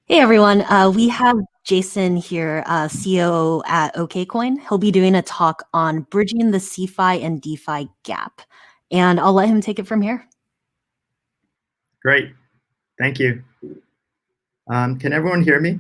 Hey everyone, we have Jason here, COO at OKcoin. He'll be doing a talk on bridging the CeFi and DeFi gap, and I'll let him take it from here. Great, thank you. Can everyone hear me?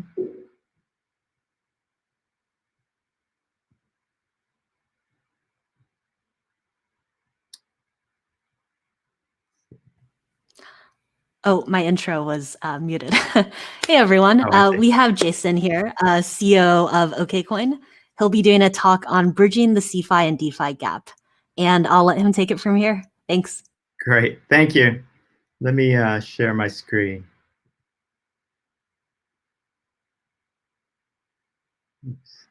Oh, my intro was muted. Hey everyone, we have Jason here, CEO of OKcoin. He'll be doing a talk on bridging the CeFi and DeFi gap, and I'll let him take it from here. Thanks. Great, thank you. Let me share my screen. Oops.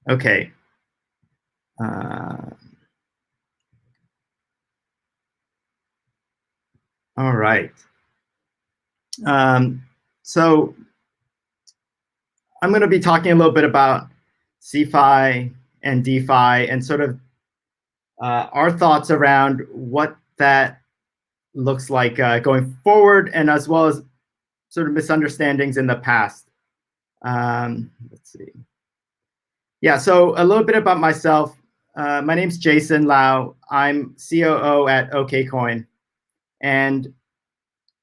Okay. All right. So I'm going to be talking a little bit about CeFi and DeFi and sort of our thoughts around what that looks like going forward, and as well as sort of misunderstandings in the past. Let's see. Yeah, so a little bit about myself. My name's Jason Lau. I'm COO at OKcoin, and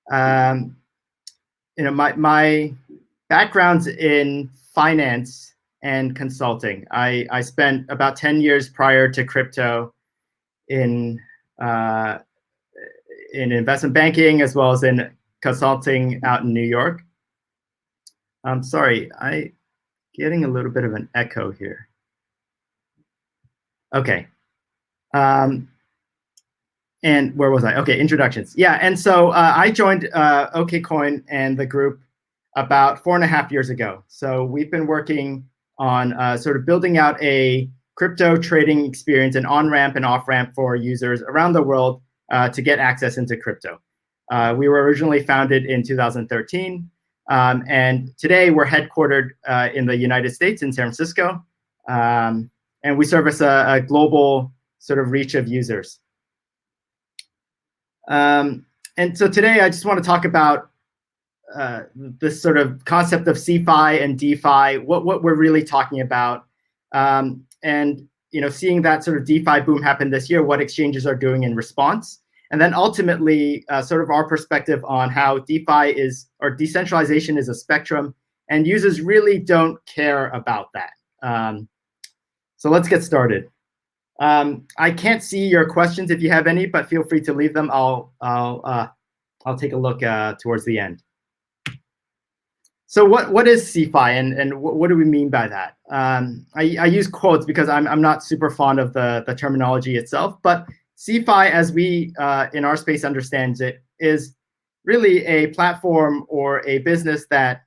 my background's in finance and consulting. I spent about 10 years prior to crypto in investment banking as well as in consulting out in New York. I'm sorry, I'm getting a little bit of an echo here. Okay. And where was I? Okay, introductions. Yeah, and so I joined OKcoin and the group about 4.5 years ago. So we've been working on sort of building out a crypto trading experience, an on-ramp and off-ramp for users around the world to get access into crypto. We were originally founded in 2013, and today we're headquartered in the United States in San Francisco, and we service a global sort of reach of users. And so today I just want to talk about this sort of concept of CeFi and DeFi, what we're really talking about, and seeing that sort of DeFi boom happen this year, what exchanges are doing in response, and then ultimately sort of our perspective on how DeFi is, or decentralization is, a spectrum, and users really don't care about that. So let's get started. I can't see your questions if you have any, but feel free to leave them. I'll take a look towards the end. So what is CeFi, and what do we mean by that? I use quotes because I'm not super fond of the terminology itself, but CeFi, as we in our space understands it, is really a platform or a business that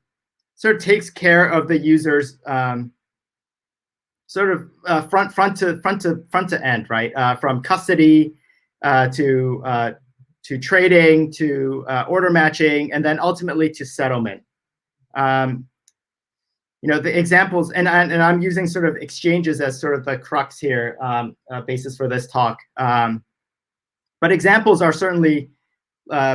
sort of takes care of the users sort of front to end, right? From custody to trading to order matching, and then ultimately to settlement. The examples, and I'm using sort of exchanges as sort of the crux here, basis for this talk. But examples are certainly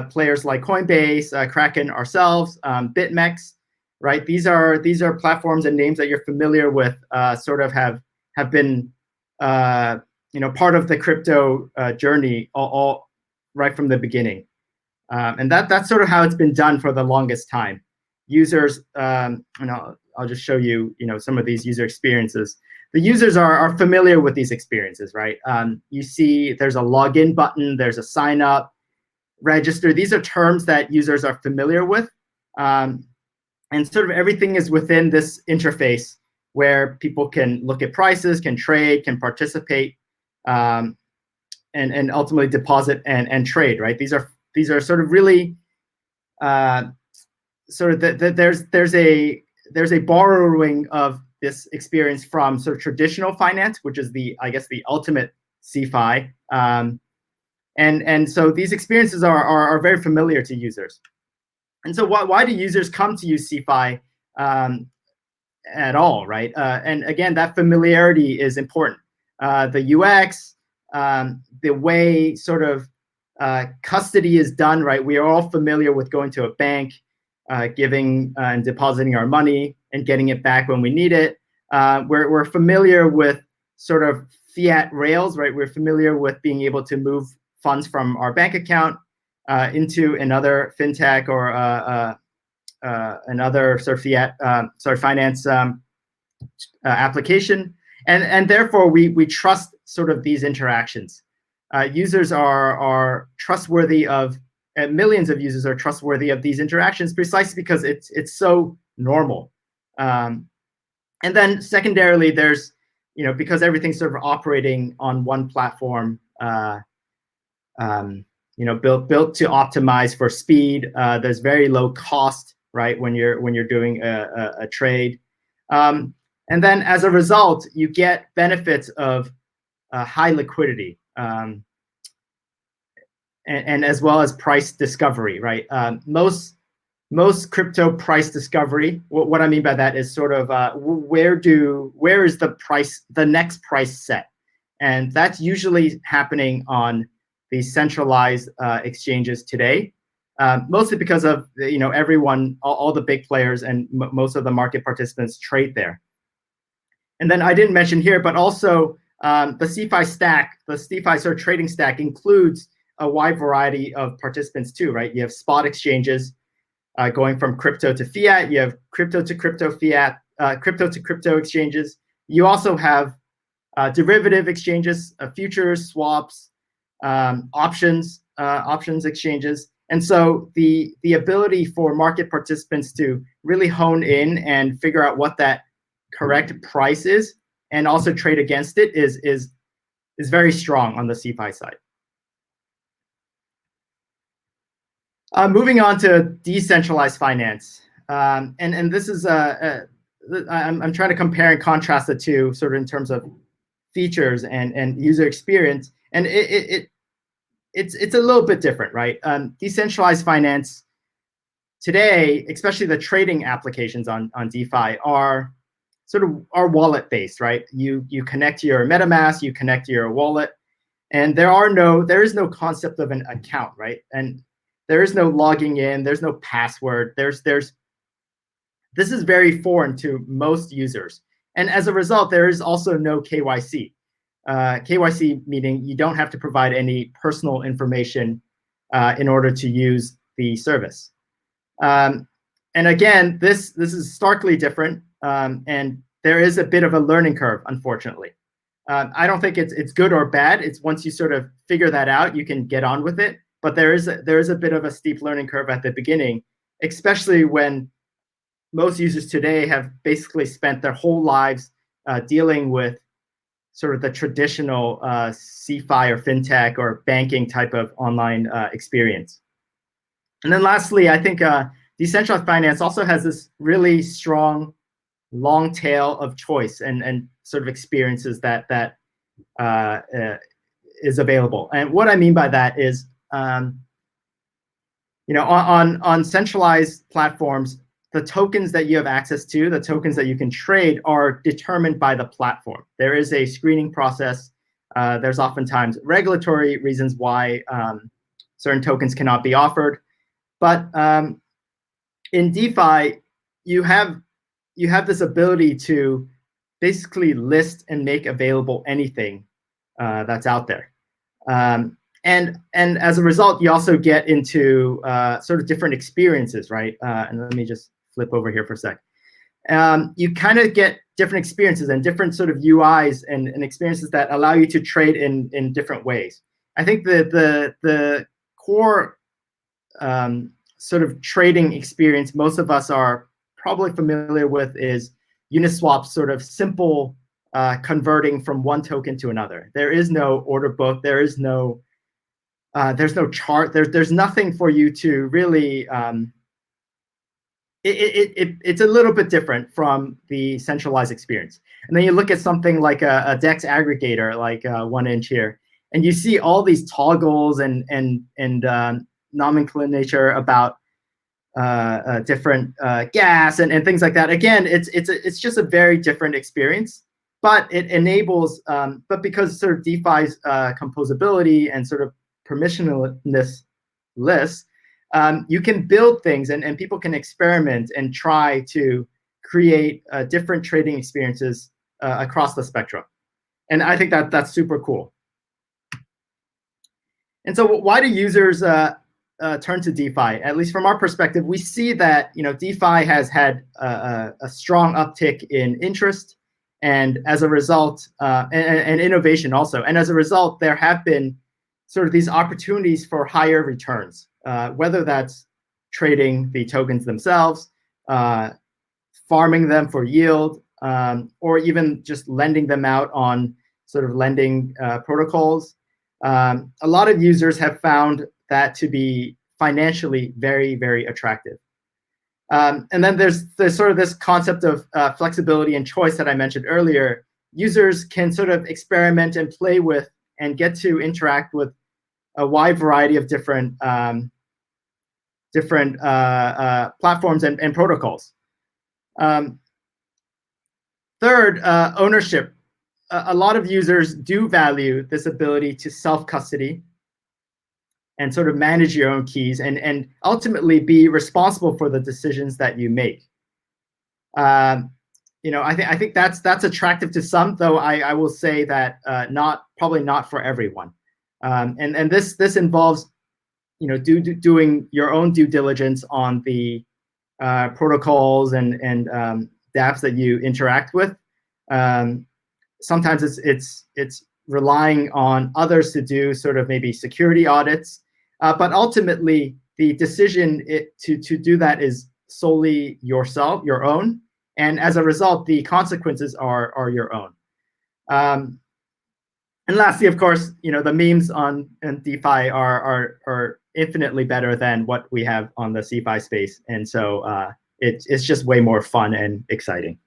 players like Coinbase, Kraken, ourselves, BitMEX, right? These are platforms and names that you're familiar with, sort of have been part of the crypto journey all right from the beginning, and that's sort of how it's been done for the longest time. Users, I'll just show you, some of these user experiences. The users are familiar with these experiences, right? You see there's a login button, there's a sign up, register. These are terms that users are familiar with. And sort of everything is within this interface where people can look at prices, can trade, can participate, and ultimately deposit and trade, right? These are sort of really sort of there's a borrowing of this experience from sort of traditional finance, which is I guess the ultimate CeFi, and so these experiences are very familiar to users. And so why do users come to use CeFi at all, right? And again, that familiarity is important. The UX, the way sort of custody is done, right? We are all familiar with going to a bank, giving and depositing our money and getting it back when we need it. We're familiar with sort of fiat rails, right? We're familiar with being able to move funds from our bank account into another fintech or another sort of fiat, finance application, and therefore we trust sort of these interactions. Users are trustworthy of, millions of users are trustworthy of these interactions precisely because it's so normal. And then secondarily, there's, because everything's sort of operating on one platform, built to optimize for speed. There's very low cost, right, when you're doing a trade. And then as a result, you get benefits of high liquidity. And as well as price discovery, right? Most crypto price discovery, what I mean by that is sort of where is the next price set? And that's usually happening on the centralized exchanges today, mostly because of, everyone, all the big players and most of the market participants trade there. And then I didn't mention here, but also the CeFi stack, the CeFi sort of trading stack includes a wide variety of participants too, right? You have spot exchanges going from crypto to fiat. You have crypto to crypto fiat, crypto to crypto exchanges. You also have derivative exchanges, futures, swaps, options exchanges. And so the ability for market participants to really hone in and figure out what that correct price is and also trade against it is very strong on the CeFi side. Moving on to decentralized finance, and this is I'm trying to compare and contrast the two, sort of in terms of features and user experience, and it's a little bit different, right? Decentralized finance today, especially the trading applications on DeFi, are wallet based, right? You connect to your MetaMask, you connect to your wallet, and there is no concept of an account, right? And there is no logging in. There's no password. This is very foreign to most users. And as a result, there is also no KYC. KYC meaning you don't have to provide any personal information in order to use the service. And again, this is starkly different. And there is a bit of a learning curve, unfortunately. I don't think it's good or bad. It's once you sort of figure that out, you can get on with it. But there is a bit of a steep learning curve at the beginning, especially when most users today have basically spent their whole lives dealing with sort of the traditional CeFi or fintech or banking type of online experience. And then lastly, I think decentralized finance also has this really strong long tail of choice and sort of experiences that is available. And what I mean by that is, on centralized platforms, the tokens that you have access to, the tokens that you can trade, are determined by the platform. There is a screening process. There's oftentimes regulatory reasons why certain tokens cannot be offered. But in DeFi, you have this ability to basically list and make available anything that's out there. And as a result, you also get into sort of different experiences, right? And let me just flip over here for a sec. You kind of get different experiences and different sort of UIs and experiences that allow you to trade in different ways. I think the core sort of trading experience most of us are probably familiar with is Uniswap's sort of simple converting from one token to another. There is no order book. There's no chart. There's nothing for you to really. It's a little bit different from the centralized experience. And then you look at something like a DEX aggregator, like 1inch here, and you see all these toggles and nomenclature about different gas and things like that. Again, it's just a very different experience, but it enables, but because sort of DeFi's composability and sort of permissionless lists, you can build things and people can experiment and try to create different trading experiences across the spectrum. And I think that's super cool. And so why do users turn to DeFi? At least from our perspective, we see that DeFi has had a strong uptick in interest, and as a result, and innovation also. And as a result, there have been sort of these opportunities for higher returns, whether that's trading the tokens themselves, farming them for yield, or even just lending them out on sort of lending protocols. A lot of users have found that to be financially very, very attractive. And then there's sort of this concept of flexibility and choice that I mentioned earlier. Users can sort of experiment and play with and get to interact with a wide variety of different platforms and protocols. Third, ownership. A lot of users do value this ability to self-custody and sort of manage your own keys and ultimately be responsible for the decisions that you make. I think that's attractive to some, though I will say that probably not for everyone. And this involves doing your own due diligence on the protocols and dApps that you interact with. Sometimes it's relying on others to do sort of maybe security audits, but ultimately the decision to do that is solely your own, and as a result, the consequences are your own. And lastly, of course, the memes on DeFi are infinitely better than what we have on the CeFi space, and so it's just way more fun and exciting.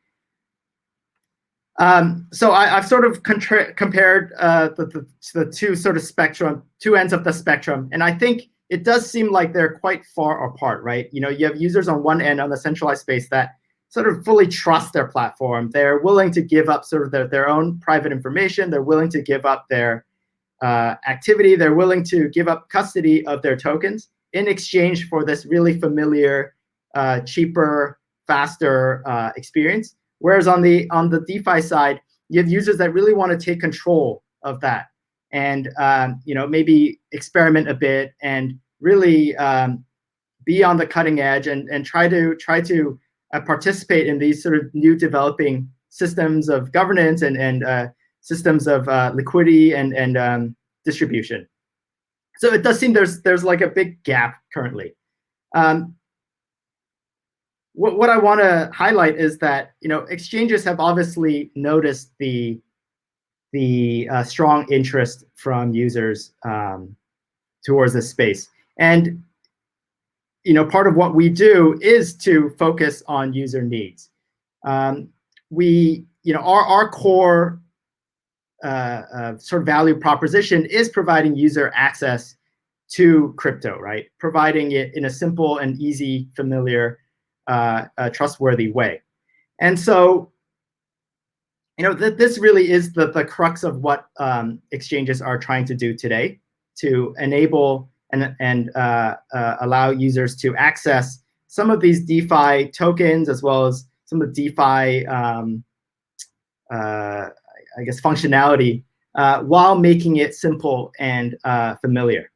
So I've sort of compared the two ends of the spectrum, and I think it does seem like they're quite far apart, right? You have users on one end on the centralized space that sort of fully trust their platform. They're willing to give up sort of their own private information. They're willing to give up their activity. They're willing to give up custody of their tokens in exchange for this really familiar, cheaper, faster experience. Whereas on the DeFi side, you have users that really want to take control of that and maybe experiment a bit and really be on the cutting edge and try to participate in these sort of new developing systems of governance and systems of liquidity and distribution. So it does seem there's like a big gap currently. What I want to highlight is that exchanges have obviously noticed the strong interest from users towards this space, and part of what we do is to focus on user needs. Our core sort of value proposition is providing user access to crypto, right? Providing it in a simple and easy, familiar, trustworthy way. And so, this really is the crux of what exchanges are trying to do today, to enable and allow users to access some of these DeFi tokens as well as some of the DeFi, functionality while making it simple and familiar.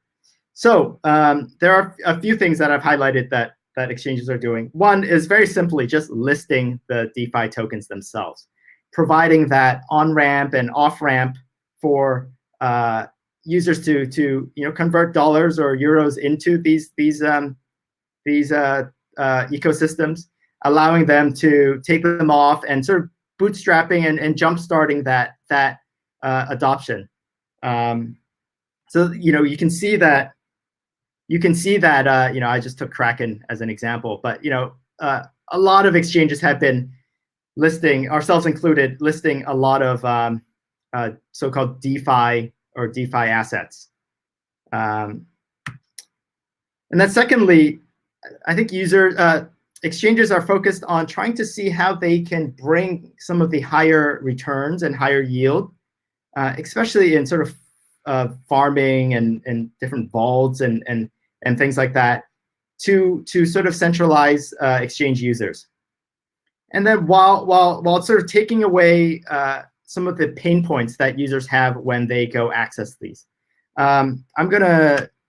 So there are a few things that I've highlighted that exchanges are doing. One is very simply just listing the DeFi tokens themselves, providing that on-ramp and off-ramp for users to convert dollars or euros into these ecosystems, allowing them to take them off and sort of bootstrapping and jump-starting that adoption. So you can see that. I just took Kraken as an example, but a lot of exchanges have been listing, ourselves included, listing a lot of so-called DeFi or DeFi assets. And then secondly, I think exchanges are focused on trying to see how they can bring some of the higher returns and higher yield, especially in sort of farming and different vaults and things like that to sort of centralize exchange users. And then while it's sort of taking away some of the pain points that users have when they go access these.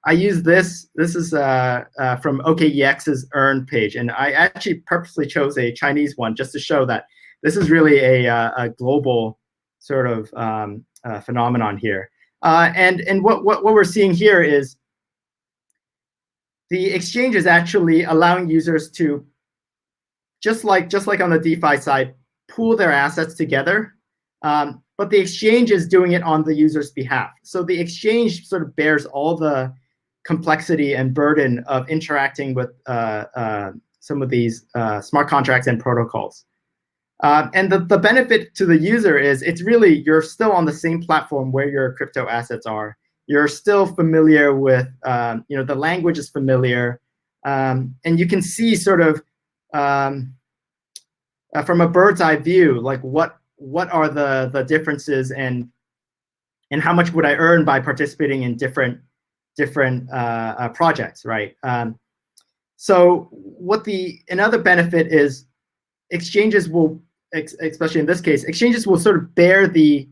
I use this. This is from OKEX's Earn page, and I actually purposely chose a Chinese one just to show that this is really a global sort of phenomenon here. And what we're seeing here is the exchange is actually allowing users to, just like on the DeFi side, pool their assets together. But the exchange is doing it on the user's behalf. So the exchange sort of bears all the complexity and burden of interacting with some of these smart contracts and protocols. And the benefit to the user is it's really, you're still on the same platform where your crypto assets are. You're still familiar with, the language is familiar. And you can see sort of from a bird's eye view, like what are the differences and how much would I earn by participating in different projects, right? So another benefit is exchanges will, especially in this case, exchanges will sort of bear the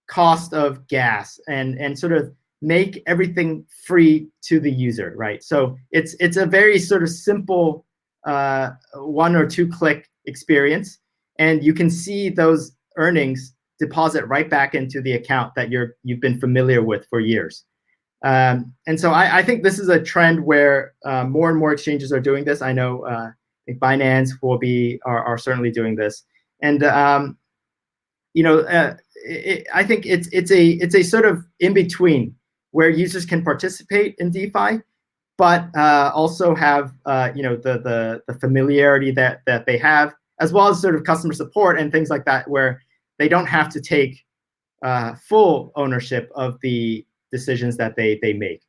cost of gas and sort of make everything free to the user, right? So it's a very sort of simple 1 or 2 click experience, and you can see those earnings deposit right back into the account that you've been familiar with for years. And so I think this is a trend where more and more exchanges are doing this. I know I think Binance are certainly doing this, and I think it's a sort of in between where users can participate in DeFi, but also have the familiarity that they have, as well as sort of customer support and things like that, where they don't have to take full ownership of the decisions that they make,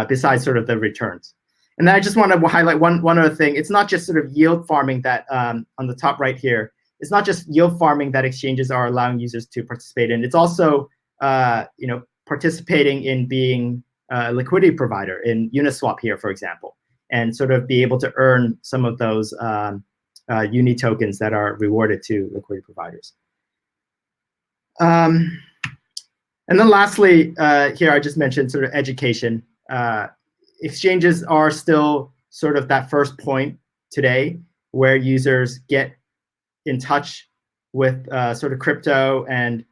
besides sort of the returns. And then I just want to highlight one other thing. It's not just sort of yield farming that on the top right here. It's not just yield farming that exchanges are allowing users to participate in. It's also participating in being a liquidity provider in Uniswap here, for example, and sort of be able to earn some of those uni tokens that are rewarded to liquidity providers. And then lastly, here I just mentioned sort of education. Exchanges are still sort of that first point today where users get in touch with sort of crypto and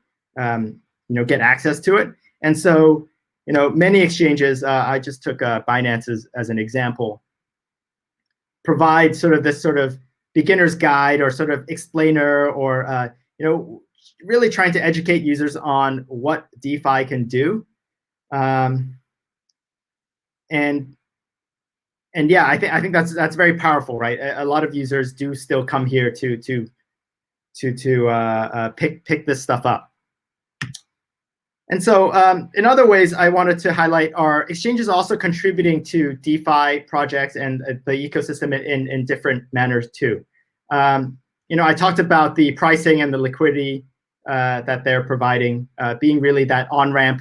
get access to it. And so many exchanges, I just took Binance as an example, provide sort of this sort of beginner's guide or sort of explainer or really trying to educate users on what DeFi can do. And yeah, I think that's very powerful, right? A lot of users do still come here to pick this stuff up. And so in other ways, I wanted to highlight are exchanges also contributing to DeFi projects and the ecosystem in different manners too. I talked about the pricing and the liquidity that they're providing, being really that on-ramp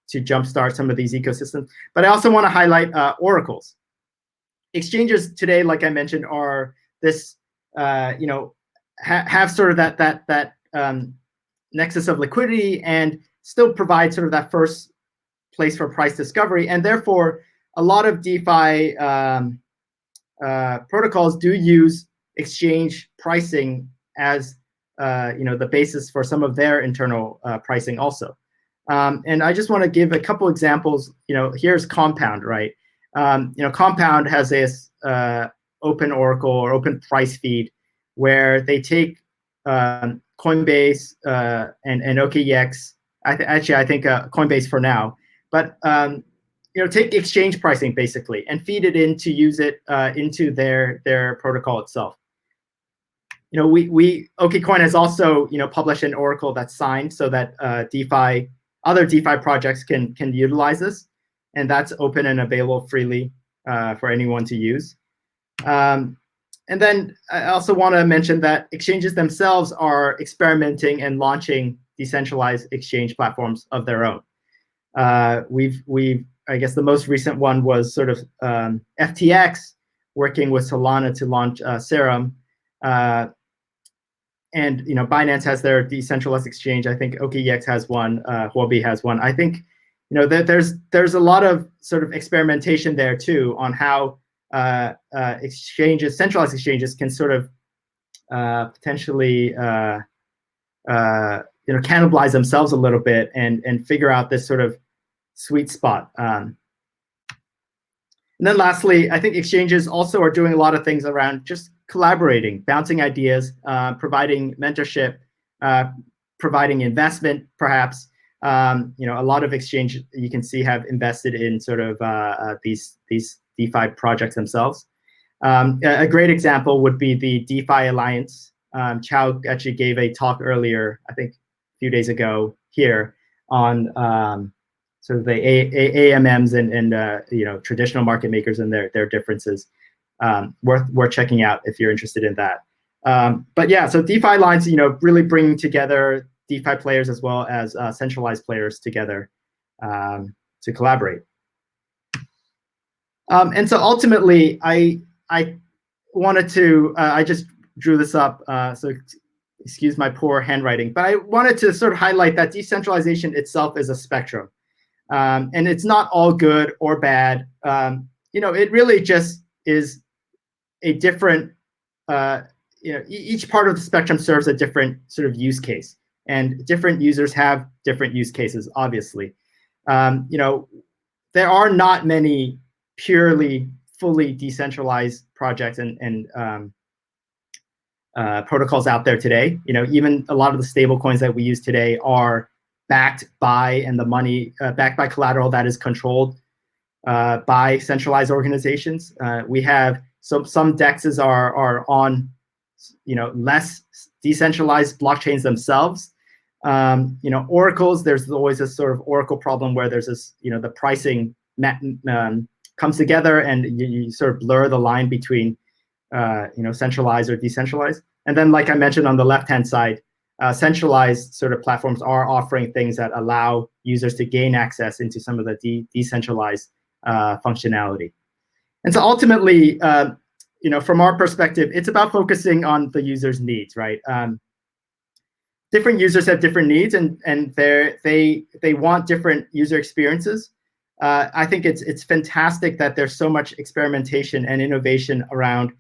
to jumpstart some of these ecosystems. But I also want to highlight oracles. Exchanges today, like I mentioned, are this, have sort of that nexus of liquidity and still provide sort of that first place for price discovery. And therefore, a lot of DeFi protocols do use exchange pricing as the basis for some of their internal pricing also. And I just want to give a couple examples. Here's Compound, right? Compound has this open oracle or open price feed where they take Coinbase and OKEX. I think Coinbase for now, but take exchange pricing basically and feed it in to use it into their protocol itself. OKcoin has also published an oracle that's signed so that other DeFi projects can utilize this, and that's open and available freely for anyone to use. And then I also want to mention that exchanges themselves are experimenting and launching decentralized exchange platforms of their own. I guess the most recent one was sort of FTX working with Solana to launch Serum. And Binance has their decentralized exchange. I think OKEx has one. Huobi has one. I think there's a lot of sort of experimentation there too on how centralized exchanges, can sort of potentially cannibalize themselves a little bit and figure out this sort of sweet spot. And then lastly, I think exchanges also are doing a lot of things around just collaborating, bouncing ideas, providing mentorship, providing investment, perhaps. A lot of exchange you can see have invested in sort of these DeFi projects themselves. A great example would be the DeFi Alliance. Chao actually gave a talk earlier, I think a few days ago here, on sort of the AMMs and traditional market makers and their differences. Worth checking out if you're interested in that. But yeah, so DeFi Alliance, really bringing together DeFi players as well as centralized players together to collaborate. And so ultimately, I wanted to, I just drew this up, so excuse my poor handwriting, but I wanted to sort of highlight that decentralization itself is a spectrum. And it's not all good or bad. It really just is a different, each part of the spectrum serves a different sort of use case. And different users have different use cases, obviously. There are not many purely fully decentralized projects and protocols out there today. Even a lot of the stable coins that we use today are backed by, and the money backed by collateral that is controlled by centralized organizations. We have some DEXs are on less decentralized blockchains themselves. Oracles, there's always this sort of Oracle problem where there's this, the pricing comes together and you sort of blur the line between centralized or decentralized. And then, like I mentioned on the left-hand side, centralized sort of platforms are offering things that allow users to gain access into some of the decentralized functionality. And so ultimately, from our perspective, it's about focusing on the user's needs, right? Different users have different needs, and they want different user experiences. I think it's fantastic that there's so much experimentation and innovation around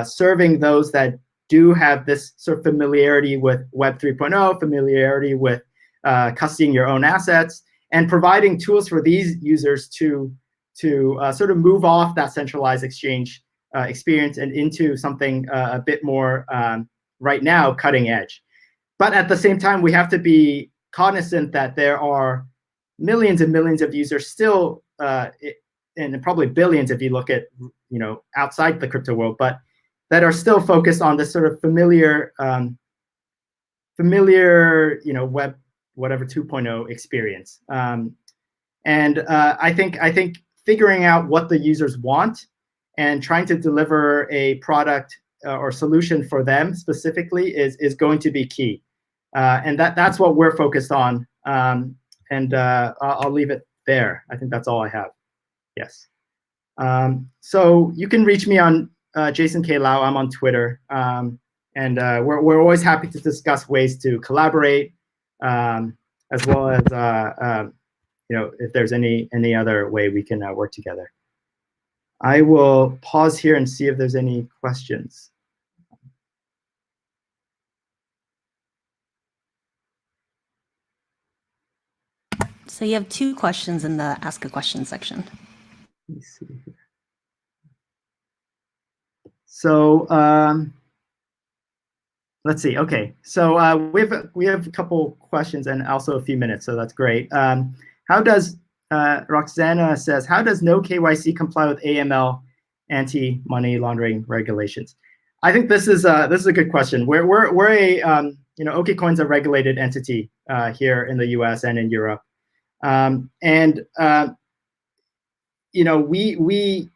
serving those that do have this sort of familiarity with Web 3.0, familiarity with custodying your own assets, and providing tools for these users to sort of move off that centralized exchange experience and into something a bit more, right now, cutting edge. But at the same time, we have to be cognizant that there are millions and millions of users still, and probably billions if you look at outside the crypto world, but that are still focused on this sort of familiar Web whatever 2.0 experience. And I think figuring out what the users want and trying to deliver a product or solution for them specifically is going to be key. And that's what we're focused on. And I'll leave it there. I think that's all I have. Yes. So you can reach me on Jason K. Lau. I'm on Twitter. And we're always happy to discuss ways to collaborate, as well as if there's any other way we can work together. I will pause here and see if there's any questions. So you have 2 questions in the Ask a Question section. Let me see here. So let's see. Okay, so we have a couple questions and also a few minutes, so that's great. How does Roxana says, how does no KYC comply with AML, anti-money laundering regulations? I think this is a good question. We're a OKcoin's a regulated entity here in the U.S. and in Europe, we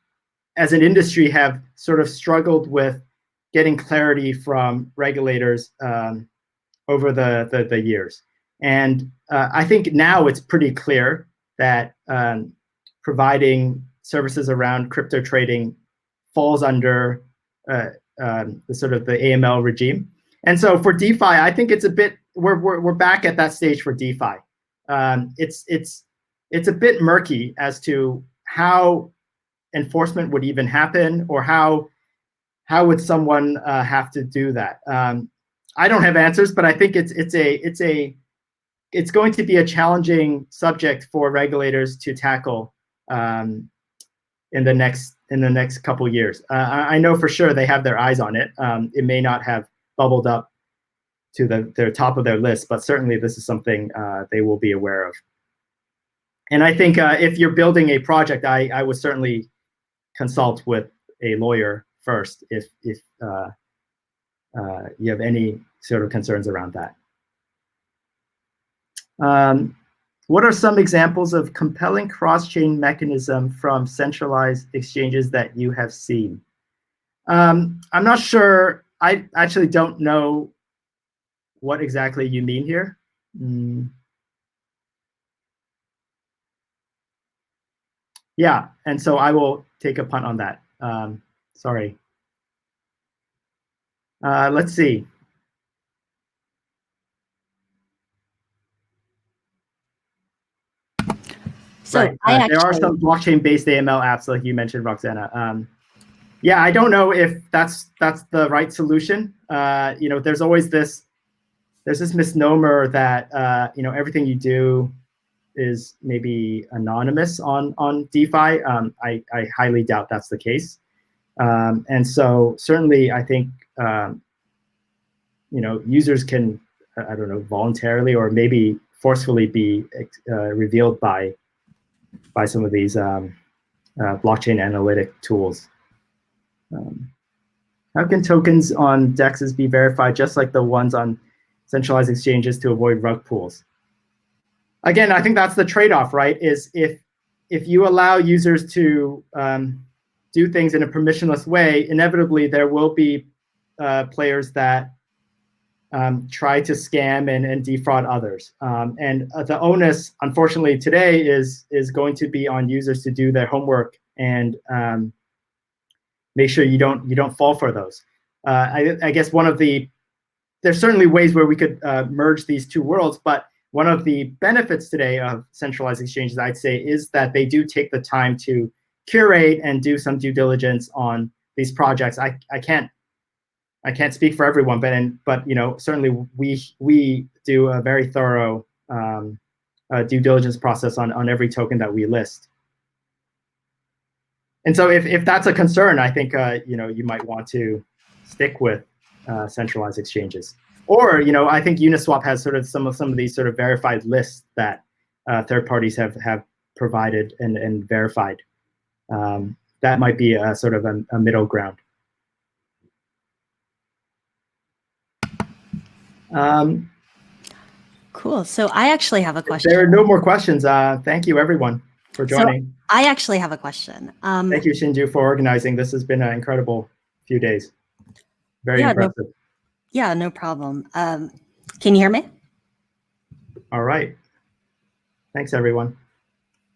as an industry have sort of struggled with getting clarity from regulators over the years, and I think now it's pretty clear that providing services around crypto trading falls under the sort of the AML regime. And so for DeFi, I think it's a bit, we're back at that stage for DeFi. It's a bit murky as to how enforcement would even happen, or how would someone have to do that. I don't have answers, but I think it's going to be a challenging subject for regulators to tackle in the next couple years. I know for sure they have their eyes on it. It may not have bubbled up to the top of their list, but certainly this is something they will be aware of. And I think if you're building a project, I would certainly consult with a lawyer first if you have any sort of concerns around that. What are some examples of compelling cross-chain mechanism from centralized exchanges that you have seen? I'm not sure. I actually don't know what exactly you mean here. Yeah, and so I will take a punt on that. Sorry. Let's see. So right. There are some blockchain-based AML apps, like you mentioned, Roxana. Yeah, I don't know if that's the right solution. There's always this misnomer that everything you do is maybe anonymous on DeFi. I highly doubt that's the case. And so certainly, I think users can, I don't know, voluntarily or maybe forcefully be revealed by some of these blockchain analytic tools. How can tokens on DEXs be verified just like the ones on centralized exchanges to avoid rug pulls? Again, I think that's the trade-off, right? Is if you allow users to do things in a permissionless way, inevitably there will be players that try to scam and defraud others. And the onus, unfortunately, today is going to be on users to do their homework and make sure you don't fall for those. I guess there's certainly ways where we could merge these two worlds, but one of the benefits today of centralized exchanges, I'd say, is that they do take the time to curate and do some due diligence on these projects. I can't speak for everyone, but certainly we do a very thorough due diligence process on every token that we list. And so if that's a concern, I think you might want to stick with centralized exchanges. Or I think Uniswap has sort of some of these sort of verified lists that third parties have provided and verified. That might be a sort of a middle ground. Cool. So I actually have a question. There are no more questions. Thank you, everyone, for joining. So I actually have a question. Thank you, Shinju, for organizing. This has been an incredible few days. Very impressive. No problem. Can you hear me? All right. Thanks, everyone.